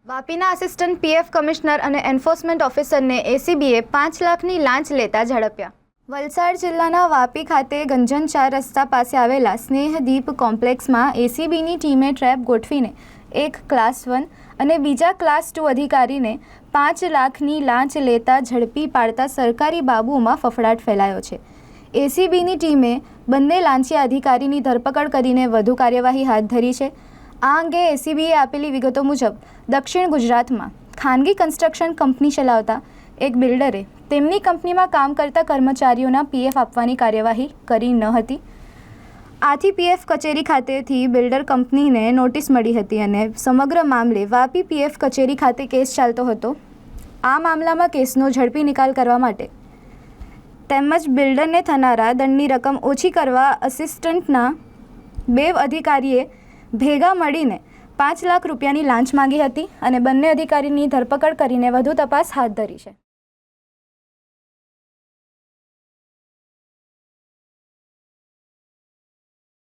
વાપીના assistant PF commissioner અને enforcement ઓફિસરને એસીબીએ 5 લાખની લાંચ લેતા ઝડપ્યા। વલસાડ જિલ્લાના વાપી ખાતે ગંજન 4 રસ્તા પાસે આવેલા સ્નેહદીપ કોમ્પ્લેક્સમાં એસીબીની ટીમે ટ્રેપ ગોઠવીને એક ક્લાસ 1 અને બીજા ક્લાસ 2 અધિકારીને 5 લાખની લાંચ લેતા ઝડપી પાડતા સરકારી બાબુઓમાં ફફડાટ ફેલાયો છે। એસીબીની ટીમે બંને લાંચિયા અધિકારીની ધરપકડ કરીને વધુ કાર્યવાહી હાથ ધરી છે। આ અંગે એસીબીએ આપેલી વિગતો મુજબ દક્ષિણ ગુજરાતમાં ખાનગી કન્સ્ટ્રક્શન કંપની ચલાવતા એક બિલ્ડરે તેમની કંપનીમાં કામ કરતા કર્મચારીઓના પીએફ આપવાની કાર્યવાહી કરી ન હતી। આથી પીએફ કચેરી ખાતેથી બિલ્ડર કંપનીને નોટિસ મળી હતી અને સમગ્ર મામલે વાપી પીએફ કચેરી ખાતે કેસ ચાલતો હતો। આ મામલામાં કેસનો ઝડપી નિકાલ કરવા માટે તેમજ બિલ્ડરને થનારા દંડની રકમ ઓછી કરવા આસિસ્ટન્ટના 2 અધિકારીએ ભેગા મળીને 5 લાખ રૂપિયાની લાંચ માંગી હતી અને બંને અધિકારીની ધરપકડ કરીને વધુ તપાસ હાથ ધરી છે।